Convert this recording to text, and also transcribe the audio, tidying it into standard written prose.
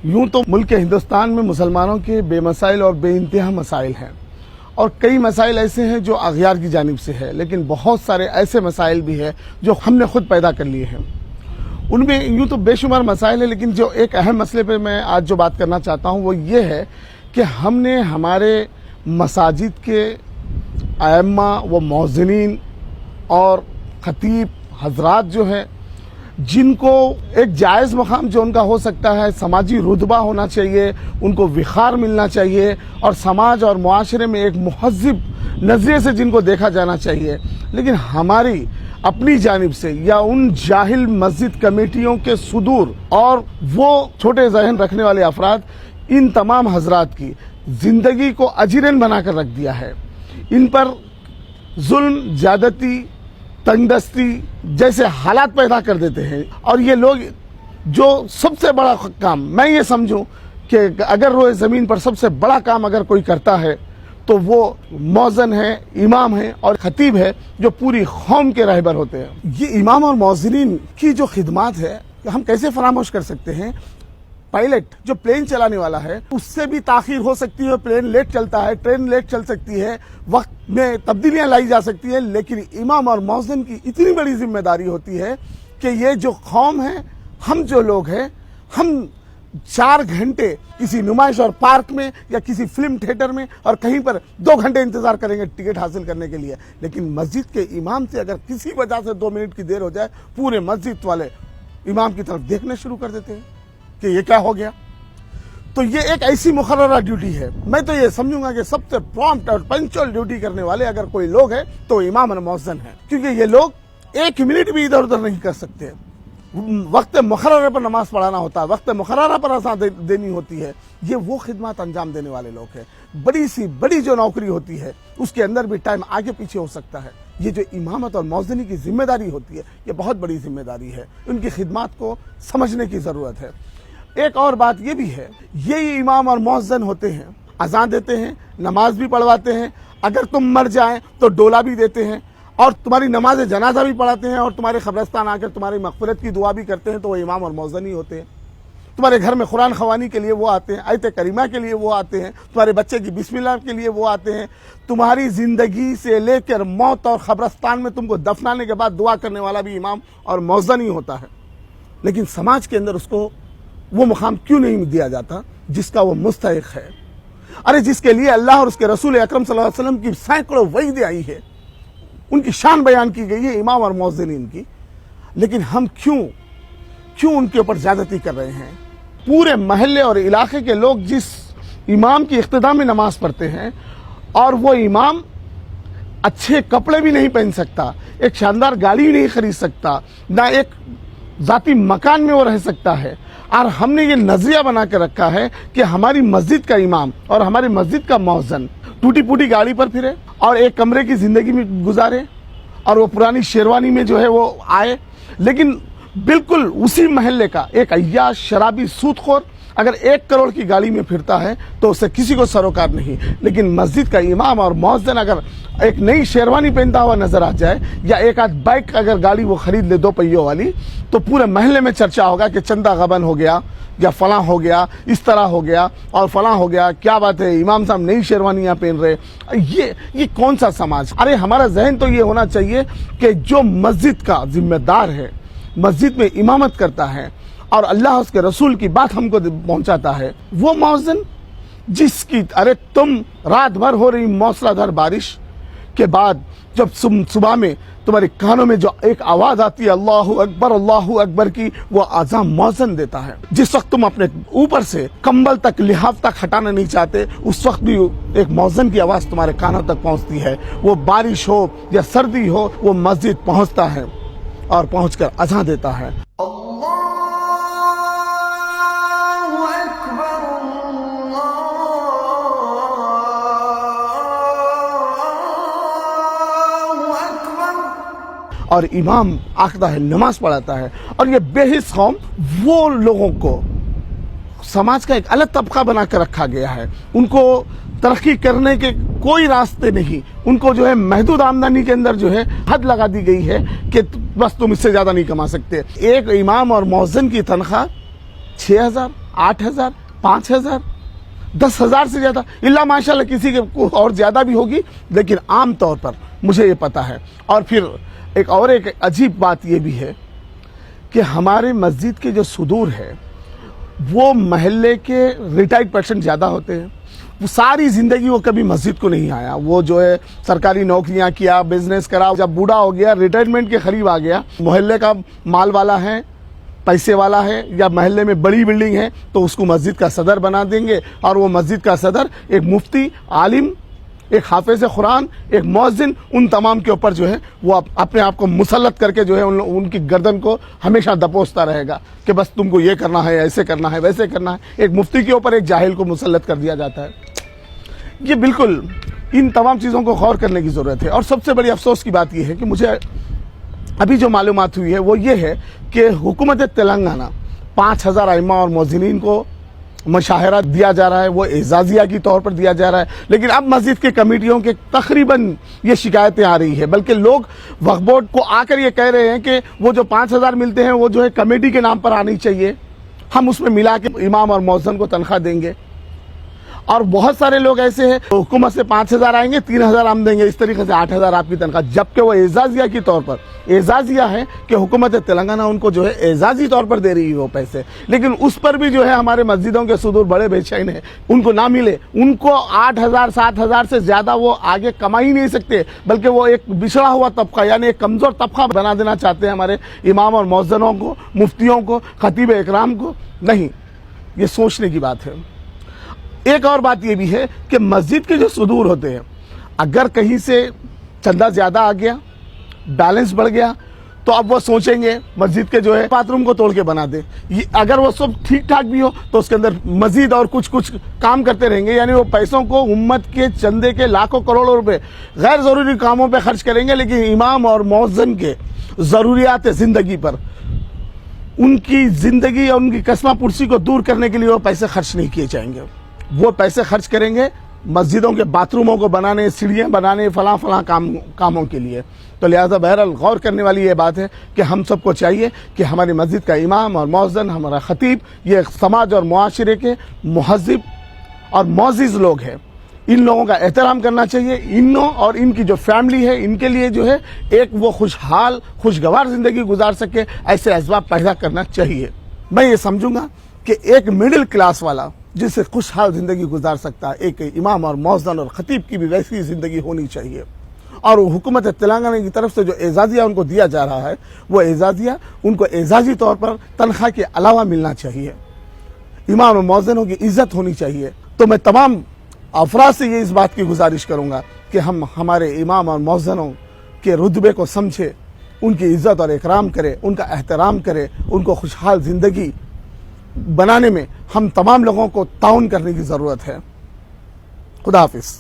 यूं तो मुल्क हिंदुस्तान में मुसलमानों के बेमसाइल और बेइंतहा मसाइल हैं और कई मसाइल ऐसे हैं जो अगयार की जानिब से है, लेकिन बहुत सारे ऐसे मसाइल भी हैं जो हमने खुद पैदा कर लिए हैं। उनमें यूं तो बेशुमार मसाइल है, लेकिन जो एक अहम मसले पे मैं आज जो बात करना चाहता हूं वो ये है कि हमने हमारे मसाजिद के आइम्मा व मौज़िनीन और खतीब हजरात जो हैं, जिनको एक जायज़ मकाम जो उनका हो सकता है, समाजी रुतबा होना चाहिए, उनको विखार मिलना चाहिए और समाज और मुआशरे में एक मुहज़्ज़िब नज़रिए से जिनको देखा जाना चाहिए, लेकिन हमारी अपनी जानिब से या उन जाहिल मस्जिद कमेटियों के सुदूर और वो छोटे ज़हन रखने वाले अफराद इन तमाम हजरात की ज़िंदगी को अजीरन बनाकर रख दिया है। इन पर जुल्म, ज्यादती, तंगदस्ती जैसे हालात पैदा कर देते हैं और ये लोग जो सबसे बड़ा काम मैं ये समझूं कि अगर रोए ज़मीन पर सबसे बड़ा काम अगर कोई करता है तो वो मौज़न है, इमाम है और खतीब है जो पूरी कौम के रहबर होते हैं। ये इमाम और मौज़िनीन की जो खिदमात है हम कैसे फरामोश कर सकते हैं। पायलट जो प्लेन चलाने वाला है उससे भी ताखीर हो सकती है, प्लेन लेट चलता है, ट्रेन लेट चल सकती है, वक्त में तब्दीलियां लाई जा सकती है, लेकिन इमाम और मौज़िन की इतनी बड़ी जिम्मेदारी होती है कि ये जो कौम है, हम जो लोग हैं, हम 4 घंटे किसी नुमाइश और पार्क में या किसी फिल्म थिएटर में और कहीं पर 2 घंटे इंतजार करेंगे टिकट हासिल करने के लिए, लेकिन मस्जिद के इमाम से अगर किसी वजह से 2 मिनट की देर हो जाए पूरे मस्जिद वाले इमाम की तरफ देखना शुरू कर देते हैं कि ये क्या हो गया। तो ये एक ऐसी मुकर्ररा ड्यूटी है, मैं तो ये समझूंगा कि सबसे प्रॉम्प्ट और पंक्चुअल ड्यूटी करने वाले अगर कोई लोग है तो इमाम और मौज़िन है, क्योंकि ये लोग 1 मिनट भी इधर उधर नहीं कर सकते। वक्त मुकर्रर पर नमाज पढ़ाना होता है, वक्त मुकर्रर पर अज़ान देनी होती है, ये वो खिदमत अंजाम देने वाले लोग हैं। बड़ी सी बड़ी जो नौकरी होती है उसके अंदर भी टाइम आगे पीछे हो सकता है। ये जो इमामत और मौज़िनी की जिम्मेदारी होती है ये बहुत बड़ी जिम्मेदारी है, उनकी खिदमत को समझने की ज़रूरत है। एक और बात ये भी है, ये इमाम और मौज़िन होते हैं, अज़ान देते हैं, नमाज भी पढ़वाते हैं, अगर तुम मर जाएं तो डोला भी देते हैं और तुम्हारी नमाज जनाजा भी पढ़ाते हैं और तुम्हारे कब्रिस्तान आकर तुम्हारी मग़फ़िरत की दुआ भी करते हैं, तो वो इमाम और मौज़िन ही होते हैं। तुम्हारे घर में कुरान ख़वानी के लिए वो आते हैं, आयत करीमा के लिए वो आते हैं, तुम्हारे बच्चे की बिस्मिल्लाह के लिए वो आते हैं, तुम्हारी ज़िंदगी से लेकर मौत और कब्रिस्तान में तुमको दफनाने के बाद दुआ करने वाला भी इमाम और मौज़िन ही होता है। लेकिन समाज के अंदर उसको वो मुकाम क्यों नहीं दिया जाता जिसका वो मुस्तहिक है। अरे जिसके लिए अल्लाह और उसके रसूल अकरम सल्लल्लाहु अलैहि वसल्लम की सैकड़ों वहीदें आई है, उनकी शान बयान की गई है इमाम और मौज़िनीन की, लेकिन हम क्यों उनके ऊपर ज्यादती कर रहे हैं। पूरे महल्ले और इलाके के लोग जिस इमाम की इख्तिदा में नमाज पढ़ते हैं और वो इमाम अच्छे कपड़े भी नहीं पहन सकता, एक शानदार गाड़ी भी नहीं खरीद सकता, ना एक जाती मकान में वो रह सकता है, और हमने ये नजरिया बना के रखा है कि हमारी मस्जिद का इमाम और हमारी मस्जिद का मौज़िन टूटी फूटी गाड़ी पर फिरे और एक कमरे की जिंदगी में गुजारे और वो पुरानी शेरवानी में जो है वो आए, लेकिन बिल्कुल उसी महल्ले का एक अय्याश शराबी सूदखोर अगर 1 करोड़ की गाड़ी में फिरता है तो उससे किसी को सरोकार नहीं, लेकिन मस्जिद का इमाम और मौज़िन अगर एक नई शेरवानी पहनता हुआ नजर आ जाए या एक आध बाइक अगर गाड़ी वो खरीद ले 2 पहियों वाली, तो पूरे महल्ले में चर्चा होगा कि चंदा गबन हो गया या फलां हो गया, इस तरह हो गया और फलां हो गया, क्या बात है इमाम साहब नई शेरवानियां पहन रहे। ये कौन सा समाज। अरे हमारा जहन तो ये होना चाहिए कि जो मस्जिद का जिम्मेदार है, मस्जिद में इमामत करता है और अल्लाह उसके रसूल की बात हमको पहुंचाता है, वो मौज़िन जिसकी अरे तुम रात भर हो रही मौसलाधार बारिश के बाद जब सुबह में तुम्हारे कानों में जो एक आवाज आती है अल्लाहु अकबर की, वो आज़ान मौज़िन देता है। जिस वक्त तुम अपने ऊपर से कंबल तक लिहाफ तक हटाना नहीं चाहते, उस वक्त भी एक मौज़िन की आवाज तुम्हारे कानों तक पहुंचती है। वो बारिश हो या सर्दी हो, वो मस्जिद पहुंचता है और पहुंचकर अज़ान देता है। और इमाम आखदा है, नमाज पढ़ाता है, और ये बेहिस कौम वो लोगों को समाज का एक अलग तबका बना कर रखा गया है। उनको तरक्की करने के कोई रास्ते नहीं, उनको जो है महदूद आमदनी के अंदर जो है हद लगा दी गई है कि बस तुम इससे ज्यादा नहीं कमा सकते। एक इमाम और मौज़िन की तनख्वाह 6,000 8,000, 5,000, 10,000 سے زیادہ اللہ ماشاءاللہ کسی کے اور زیادہ بھی ہوگی، لیکن عام طور پر مجھے یہ پتا ہے۔ اور پھر ایک عجیب بات یہ بھی ہے کہ ہمارے مسجد کے جو صدور ہے وہ محلے کے ریٹائرڈ پرسن زیادہ ہوتے ہیں۔ وہ ساری زندگی وہ کبھی مسجد کو نہیں آیا، وہ جو ہے سرکاری نوکریاں کیا، بزنس کرا، جب بوڑھا ہو گیا، ریٹائرمنٹ کے قریب آ گیا، محلے کا مال والا ہے، پیسے والا ہے، یا محلے میں بڑی بلڈنگ ہے تو اس کو مسجد کا صدر بنا دیں گے، اور وہ مسجد کا صدر ایک مفتی، عالم، ایک حافظ قرآن، ایک مؤذن، ان تمام کے اوپر جو ہے وہ اپنے آپ کو مسلط کر کے جو ہے ان کی گردن کو ہمیشہ دبوستا رہے گا کہ بس تم کو یہ کرنا ہے، ایسے کرنا ہے، ویسے کرنا ہے۔ ایک مفتی کے اوپر ایک جاہل کو مسلط کر دیا جاتا ہے۔ یہ بالکل ان تمام چیزوں کو غور کرنے کی ضرورت ہے۔ اور سب سے بڑی افسوس کی بات یہ ہے کہ مجھے ابھی جو معلومات ہوئی ہے وہ یہ ہے کہ حکومت تلنگانہ 5,000 ائمہ اور مؤذنین کو مشاہرہ دیا جا رہا ہے، وہ اعزازیہ کی طور پر دیا جا رہا ہے، لیکن اب مسجد کے کمیٹیوں کے تقریباً یہ شکایتیں آ رہی ہیں، بلکہ لوگ وقف بورڈ کو آ کر یہ کہہ رہے ہیں کہ وہ جو 5,000 ملتے ہیں وہ جو ہے کمیٹی کے نام پر آنی چاہیے، ہم اس میں ملا کے امام اور مؤذن کو تنخواہ دیں گے۔ اور بہت سارے لوگ ایسے ہیں حکومت سے 5,000 آئیں گے، 3,000 ہم دیں گے، اس طریقے سے 8,000 آپ کی تنخواہ، جبکہ وہ اعزازیہ کی طور پر اعزازیہ ہے کہ حکومت تلنگانہ ان کو جو ہے اعزازی طور پر دے رہی ہے وہ پیسے، لیکن اس پر بھی جو ہے ہمارے مسجدوں کے صدور بڑے بے چین ہیں، ان کو نہ ملے، ان کو 8,000 7,000 سے زیادہ وہ آگے کما ہی نہیں سکتے، بلکہ وہ ایک بچھڑا ہوا طبقہ یعنی ایک کمزور طبقہ بنا دینا چاہتے ہیں ہمارے امام اور مؤذنوں کو، مفتیوں کو، خطیب اکرام کو۔ نہیں، یہ سوچنے کی بات ہے۔ ایک اور بات یہ بھی ہے کہ مسجد کے جو صدور ہوتے ہیں، اگر کہیں سے چندہ زیادہ آ گیا، بیلنس بڑھ گیا، تو اب وہ سوچیں گے مسجد کے جو ہے باتھ روم کو توڑ کے بنا دیں۔ اگر وہ سب ٹھیک ٹھاک بھی ہو تو اس کے اندر مزید اور کچھ کام کرتے رہیں گے، یعنی وہ پیسوں کو امت کے چندے کے لاکھوں کروڑوں روپے غیر ضروری کاموں پہ خرچ کریں گے، لیکن امام اور مؤذن کے ضروریات زندگی پر، ان کی زندگی اور ان کی کسمہ پرسی کو دور کرنے کے لیے وہ پیسے خرچ نہیں کیے جائیں گے۔ وہ پیسے خرچ کریں گے مسجدوں کے باتھ روموں کو بنانے، سیڑھیاں بنانے، فلاں کاموں کے لیے۔ تو لہذا بہرحال غور کرنے والی یہ بات ہے کہ ہم سب کو چاہیے کہ ہماری مسجد کا امام اور مؤذن، ہمارا خطیب، یہ سماج اور معاشرے کے مہذب اور معزز لوگ ہیں، ان لوگوں کا احترام کرنا چاہیے۔ انہوں اور ان کی جو فیملی ہے، ان کے لیے جو ہے ایک وہ خوشحال، خوشگوار زندگی گزار سکے، ایسے اسباب پیدا کرنا چاہیے۔ میں یہ سمجھوں گا کہ ایک مڈل کلاس والا جس سے خوشحال زندگی گزار سکتا ہے، ایک امام اور مؤذن اور خطیب کی بھی ویسی زندگی ہونی چاہیے۔ اور حکومت تلنگانہ کی طرف سے جو اعزازیہ ان کو دیا جا رہا ہے، وہ اعزازیہ ان کو اعزازی طور پر تنخواہ کے علاوہ ملنا چاہیے۔ امام اور مؤذنوں کی عزت ہونی چاہیے۔ تو میں تمام افراد سے یہ اس بات کی گزارش کروں گا کہ ہم ہمارے امام اور مؤذنوں کے رتبے کو سمجھے، ان کی عزت اور اکرام کرے، ان کا احترام کرے، ان کو خوشحال زندگی بنانے میں ہم تمام لوگوں کو تعاون کرنے کی ضرورت ہے۔ خدا حافظ۔